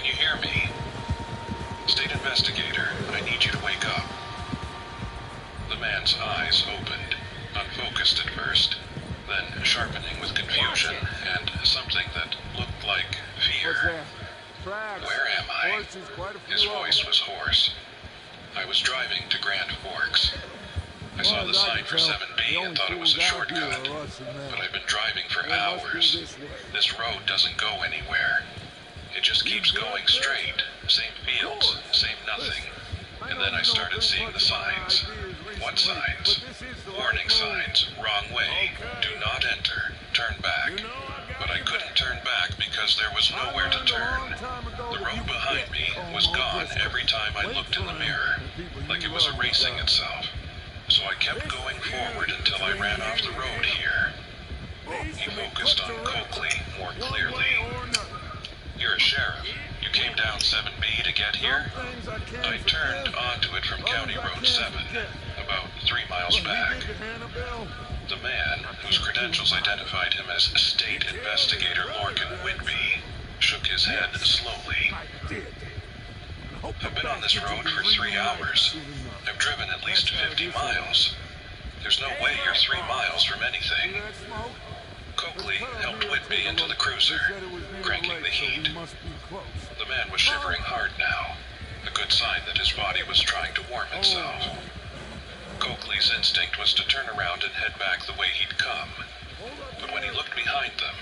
Can you hear me? State investigator, I need you to wake up. The man's eyes opened, unfocused at first, then sharpening with confusion and something that looked like fear. Where am I? His voice was hoarse. I was driving to Grand Forks. I saw the sign for 7B and thought it was a shortcut, but I've been driving for hours. This road doesn't go anywhere. It just keeps going straight. Same fields, same nothing. And then I started seeing the signs. What signs? Warning signs. Wrong way. Do not enter. Turn back. But I couldn't turn back because there was nowhere to turn. The road behind me was gone every time I looked in the mirror, like it was erasing itself. So I kept going forward until I ran off the road here. He focused on Coakley more clearly. You're a sheriff. You came down 7B to get here? I turned onto it from County Road 7, about 3 miles back. The man, whose credentials identified him as State Investigator Lorcan Whitby, shook his head slowly. I've been on this road for 3 hours. I've driven at least 50 miles. There's no way you're 3 miles from anything. Coakley helped Whitby into the cruiser, cranking the heat. The man was shivering hard now, a good sign that his body was trying to warm itself. Coakley's instinct was to turn around and head back the way he'd come. But when he looked behind them,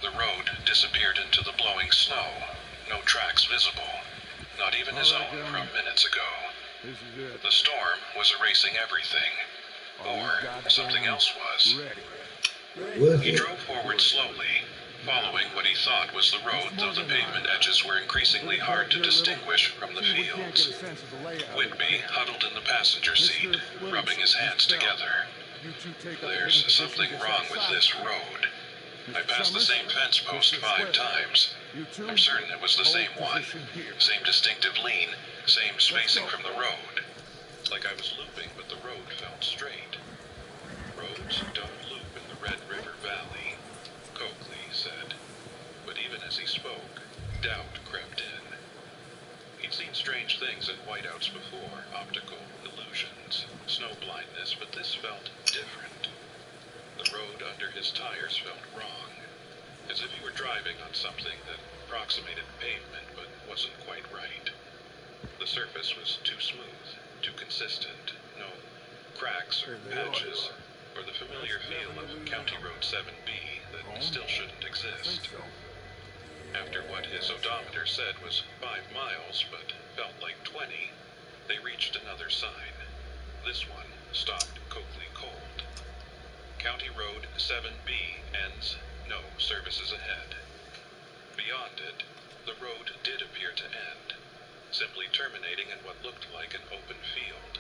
the road disappeared into the blowing snow, no tracks visible, not even his own from minutes ago. The storm was erasing everything, or something else was. He drove forward slowly, following what he thought was the road, though the pavement edges were increasingly hard to distinguish from the fields. Whitby huddled in the passenger seat, rubbing his hands together. There's something wrong with this road. I passed the same fence post 5 times. I'm certain it was the same one. Same distinctive lean, same spacing from the road. Like I was looping, but the road felt straight. Roads don't loop in the Red River Valley, Coakley said. But even as he spoke, doubt crept in. He'd seen strange things at whiteouts before, optical illusions, snow blindness, but this felt different. The road under his tires felt wrong, as if he were driving on something that approximated pavement but wasn't quite right. The surface was too smooth, too consistent, no cracks or patches, or the familiar feel of County Road 7B that still shouldn't exist. After what his odometer said was 5 miles, but felt like 20, they reached another sign. This one stopped Coakley cold. County Road 7B ends, no services ahead. Beyond it, the road did appear to end, simply terminating in what looked like an open field.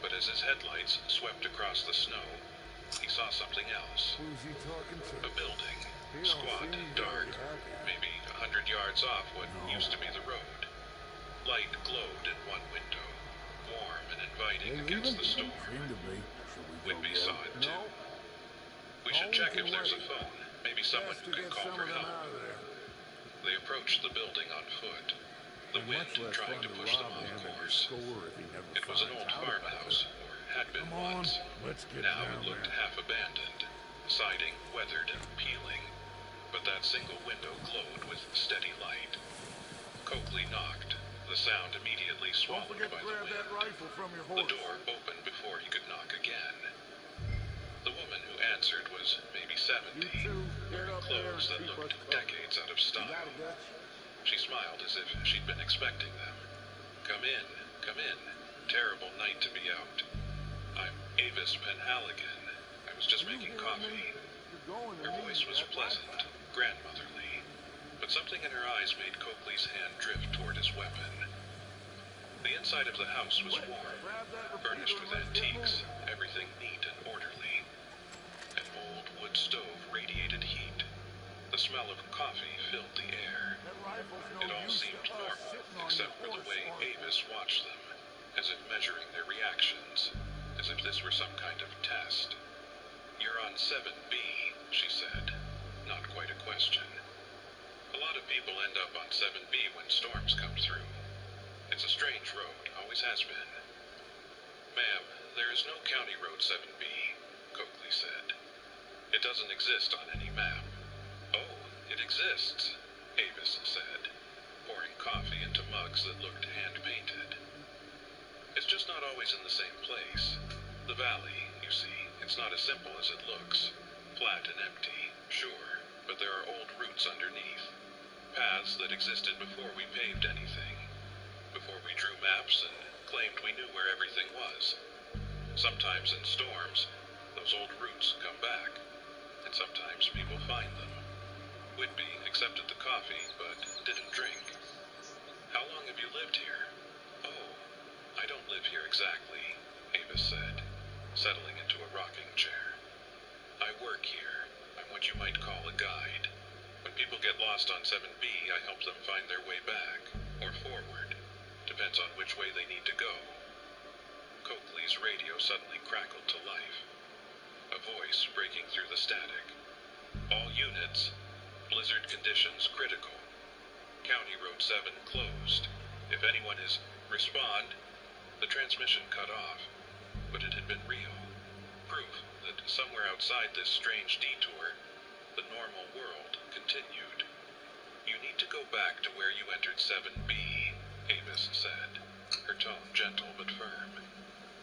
But as his headlights swept across the snow, he saw something else. A building, squat and dark, maybe 100 yards off what used to be the road. Light glowed in one window, warm and inviting against the storm. Whitby saw it too. We should check if there's a phone, maybe someone who can call for help. They approached the building on foot, the wind trying to push them off course. It was an old farmhouse, or had been once. Now it looked half abandoned, siding weathered and peeling, but that single window glowed with steady light. Coakley knocked, the sound immediately swallowed by the wind. The door opened before he could knock again. The woman who answered was maybe 70, wearing clothes that looked decades out of style. She smiled as if she'd been expecting them. Come in, come in. Terrible night to be out. I'm Avis Penhaligon. I was just making coffee. Her voice was pleasant, grandmotherly, but something in her eyes made Coakley's hand drift toward his weapon. The inside of the house was warm, furnished with antiques, everything neat and orderly. An old wood stove radiated heat. The smell of coffee filled the air. It all seemed normal, except for the way Avis watched them, as if measuring their reactions, as if this were some kind of test. You're on 7B, she said, not quite a question. A lot of people end up on 7B when storm has been. Ma'am, there is no County Road 7B, Coakley said. It doesn't exist on any map. Oh, it exists, Avis said, pouring coffee into mugs that looked hand-painted. It's just not always in the same place. The valley, you see, it's not as simple as it looks. Flat and empty, sure, but there are old roots underneath. Paths that existed before we paved anything. Before we drew maps and claimed we knew where everything was. Sometimes in storms, those old roots come back, and sometimes people find them. Whitby accepted the coffee, but didn't drink. How long have you lived here? Oh, I don't live here exactly, Avis said, settling into a rocking chair. I work here. I'm what you might call a guide. When people get lost on 7B, I help them find their way back, or forward. Depends on which way they need to go. Coakley's radio suddenly crackled to life. A voice breaking through the static. All units. Blizzard conditions critical. County Road 7 closed. If anyone is respond. The transmission cut off. But it had been real. Proof that somewhere outside this strange detour, the normal world continued. You need to go back to where you entered 7B, Avis said, her tone gentle but firm.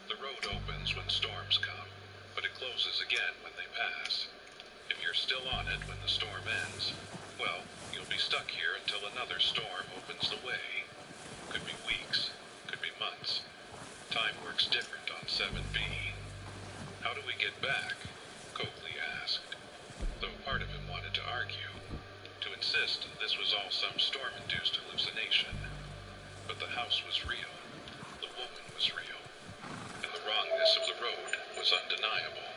The road opens when storms come, but it closes again when they pass. If you're still on it when the storm ends, well, you'll be stuck here until another storm opens the way. Could be weeks, could be months. Time works different on 7B. How do we get back? Coakley asked, though part of him wanted to argue, to insist this was all some storm-induced hallucination. But the house was real, the woman was real, and the wrongness of the road was undeniable.